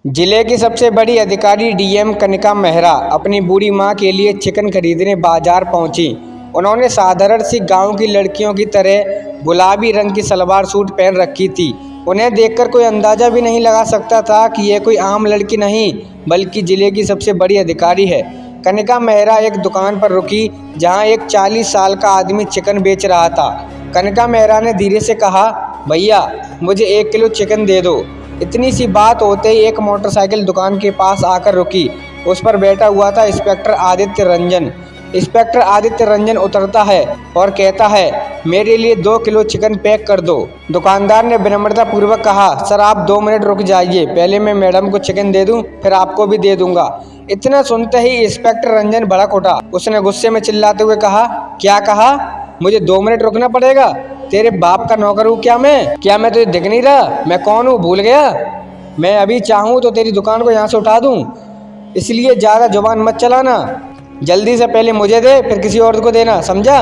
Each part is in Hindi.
जिले की सबसे बड़ी अधिकारी डीएम कनिका मेहरा अपनी बूढ़ी मां के लिए चिकन खरीदने बाजार पहुंची। उन्होंने साधारण सी गांव की लड़कियों की तरह गुलाबी रंग की सलवार सूट पहन रखी थी। उन्हें देखकर कोई अंदाजा भी नहीं लगा सकता था कि यह कोई आम लड़की नहीं बल्कि जिले की सबसे बड़ी अधिकारी है। कनिका मेहरा एक दुकान पर रुकी जहां एक 40 साल का आदमी चिकन बेच रहा था। कनिका मेहरा ने धीरे से कहा, भैया मुझे 1 किलो चिकन दे दो। इतनी सी बात होते ही एक मोटरसाइकिल दुकान के पास आकर रुकी। उस पर बैठा हुआ था इंस्पेक्टर आदित्य रंजन। इंस्पेक्टर आदित्य रंजन उतरता है और कहता है, मेरे लिए 2 किलो चिकन पैक कर दो। दुकानदार ने विनम्रता पूर्वक कहा, सर आप 2 मिनट रुक जाइए, पहले मैं मैडम को चिकन दे दूं, फिर आपको भी दे दूंगा। इतना सुनते ही इंस्पेक्टर रंजन भड़क उठा। उसने गुस्से में चिल्लाते हुए कहा, क्या कहा? मुझे 2 मिनट रुकना पड़ेगा? तेरे बाप का नौकर हूँ क्या मैं? क्या मैं तुझे दिख नहीं रहा? मैं कौन हूँ, भूल गया? मैं अभी चाहूँ तो तेरी दुकान को यहाँ से उठा दूँ, इसलिए ज़्यादा जुबान मत चलाना। जल्दी से पहले मुझे दे, फिर किसी और को देना, समझा?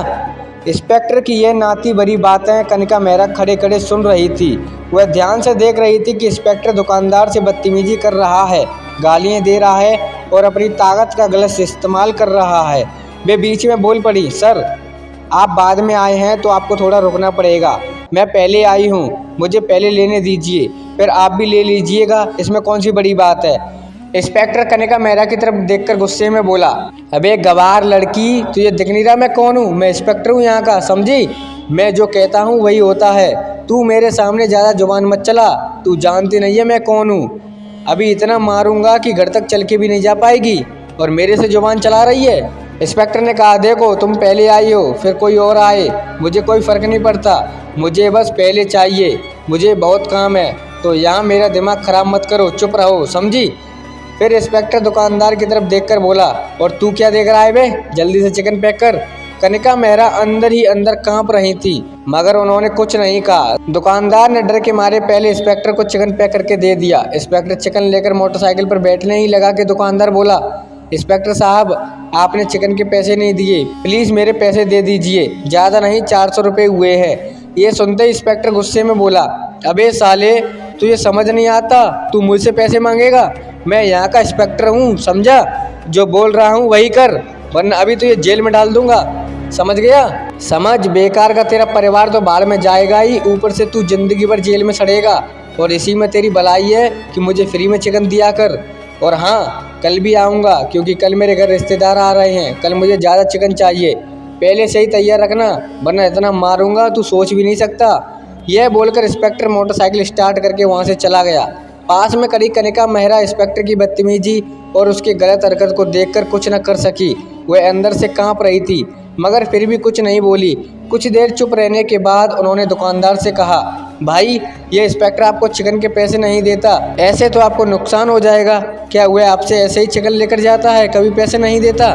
इंस्पेक्टर की यह नाती भरी बातें कनिका मेहरा खड़े खड़े सुन रही थी। वह ध्यान से देख रही थी कि इंस्पेक्टर दुकानदार से बदतमीजी कर रहा है, गालियाँ दे रहा है और अपनी ताकत का गलत इस्तेमाल कर रहा है। वे बीच में बोल पड़ी, सर आप बाद में आए हैं तो आपको थोड़ा रुकना पड़ेगा। मैं पहले आई हूँ, मुझे पहले लेने दीजिए, फिर आप भी ले लीजिएगा, इसमें कौन सी बड़ी बात है? इंस्पेक्टर कनिका मेहरा की तरफ देखकर गुस्से में बोला, अबे गवार लड़की, तुझे दिख नहीं रहा मैं कौन हूँ? मैं इंस्पेक्टर हूँ यहाँ का, समझी? मैं जो कहता हूँ वही होता है। तू मेरे सामने ज़्यादा जुबान मत चला, तू जानती नहीं है मैं कौन हूँ। अभी इतना मारूंगा कि घर तक चल के भी नहीं जा पाएगी और मेरे से जुबान चला रही है। इंस्पेक्टर ने कहा, देखो तुम पहले आई हो फिर कोई और आए, मुझे कोई फ़र्क नहीं पड़ता, मुझे बस पहले चाहिए, मुझे बहुत काम है, तो यहाँ मेरा दिमाग ख़राब मत करो, चुप रहो, समझी? फिर इंस्पेक्टर दुकानदार की तरफ देखकर बोला, और तू क्या देख रहा है बे? जल्दी से चिकन पैक कर। कनिका मेहरा अंदर ही अंदर कांप रही थी, मगर उन्होंने कुछ नहीं कहा। दुकानदार ने डर के मारे पहले इंस्पेक्टर को चिकन पैक करके दे दिया। इंस्पेक्टर चिकन लेकर मोटरसाइकिल पर बैठने ही लगा कि दुकानदार बोला, इंस्पेक्टर साहब आपने चिकन के पैसे नहीं दिए, प्लीज़ मेरे पैसे दे दीजिए, ज़्यादा नहीं 400 रुपये हुए हैं। ये सुनते ही इंस्पेक्टर गुस्से में बोला, अबे साले तुझे समझ नहीं आता, तू मुझसे पैसे मांगेगा? मैं यहाँ का इंस्पेक्टर हूँ, समझा? जो बोल रहा हूँ वही कर, वरना अभी तुझे जेल में डाल दूंगा, समझ गया? समझ, बेकार का तेरा परिवार तो बाहर में जाएगा ही, ऊपर से तू जिंदगी भर जेल में सड़ेगा। और इसी में तेरी भलाई है कि मुझे फ्री में चिकन दिया कर। और हाँ, कल भी आऊँगा क्योंकि कल मेरे घर रिश्तेदार आ रहे हैं, कल मुझे ज़्यादा चिकन चाहिए, पहले से ही तैयार रखना, वरना इतना मारूंगा तू सोच भी नहीं सकता। यह बोलकर इंस्पेक्टर मोटरसाइकिल स्टार्ट करके वहाँ से चला गया। पास में खड़ी कनिका मेहरा इंस्पेक्टर की बदतमीजी और उसकी गलत हरकत को देखकर कुछ न कर सकी। वह अंदर से कांप रही थी, मगर फिर भी कुछ नहीं बोली। कुछ देर चुप रहने के बाद उन्होंने दुकानदार से कहा, भाई ये इंस्पेक्टर आपको चिकन के पैसे नहीं देता, ऐसे तो आपको नुकसान हो जाएगा। क्या वह आपसे ऐसे ही चिकन लेकर जाता है, कभी पैसे नहीं देता?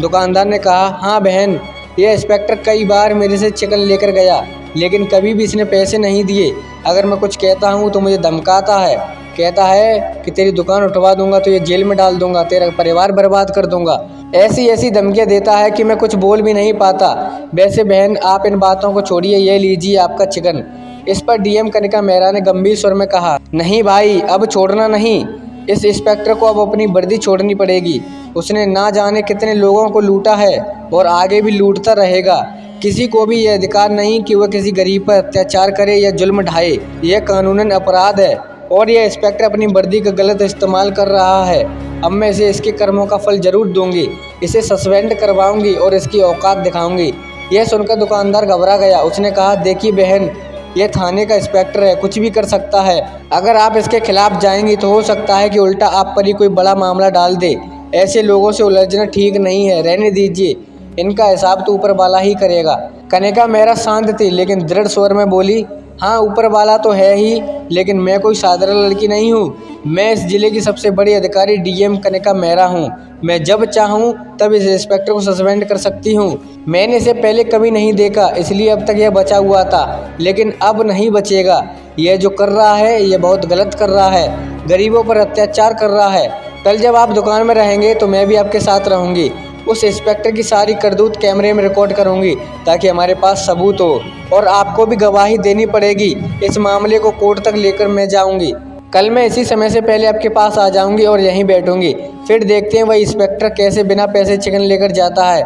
दुकानदार ने कहा, हाँ बहन, यह इंस्पेक्टर कई बार मेरे से चिकन लेकर गया, लेकिन कभी भी इसने पैसे नहीं दिए। अगर मैं कुछ कहता हूँ तो मुझे धमकाता है, कहता है कि तेरी दुकान उठवा दूंगा तो ये जेल में डाल दूंगा, तेरा परिवार बर्बाद कर दूंगा। ऐसी ऐसी धमकियाँ देता है कि मैं कुछ बोल भी नहीं पाता। वैसे बहन आप इन बातों को छोड़िए, ये लीजिए आपका चिकन। इस पर डीएम कनिका मेहरा ने गंभीर स्वर में कहा, नहीं भाई, अब छोड़ना नहीं, इस इंस्पेक्टर को अब अपनी वर्दी छोड़नी पड़ेगी। उसने ना जाने कितने लोगों को लूटा है और आगे भी लूटता रहेगा। किसी को भी यह अधिकार नहीं कि वह किसी गरीब पर अत्याचार करे या जुल्म ढाए, यह कानूनन अपराध है और यह इंस्पेक्टर अपनी वर्दी का गलत इस्तेमाल कर रहा है। अब मैं इसे इसके कर्मों का फल जरूर दूंगी, इसे सस्पेंड करवाऊंगी और इसकी औकात दिखाऊंगी। यह सुनकर दुकानदार घबरा गया। उसने कहा, देखिए बहन, यह थाने का इंस्पेक्टर है, कुछ भी कर सकता है। अगर आप इसके खिलाफ जाएंगी तो हो सकता है कि उल्टा आप पर ही कोई बड़ा मामला डाल दे। ऐसे लोगों से उलझना ठीक नहीं है, रहने दीजिए, इनका हिसाब तो ऊपर वाला ही करेगा। कनिका मेहरा शांत थी लेकिन दृढ़ स्वर में बोली, हाँ ऊपर वाला तो है ही, लेकिन मैं कोई साधारण लड़की नहीं हूँ। मैं इस जिले की सबसे बड़ी अधिकारी डीएम कनिका मेहरा हूँ। मैं जब चाहूँ तब इस इंस्पेक्टर को सस्पेंड कर सकती हूँ। मैंने इसे पहले कभी नहीं देखा, इसलिए अब तक यह बचा हुआ था, लेकिन अब नहीं बचेगा। यह जो कर रहा है यह बहुत गलत कर रहा है, गरीबों पर अत्याचार कर रहा है। कल जब आप दुकान में रहेंगे तो मैं भी आपके साथ रहूँगी। उस इंस्पेक्टर की सारी करतूत कैमरे में रिकॉर्ड करूंगी ताकि हमारे पास सबूत हो, और आपको भी गवाही देनी पड़ेगी। इस मामले को कोर्ट तक लेकर मैं जाऊंगी। कल मैं इसी समय से पहले आपके पास आ जाऊंगी और यहीं बैठूंगी, फिर देखते हैं वह इंस्पेक्टर कैसे बिना पैसे चिकन लेकर जाता है।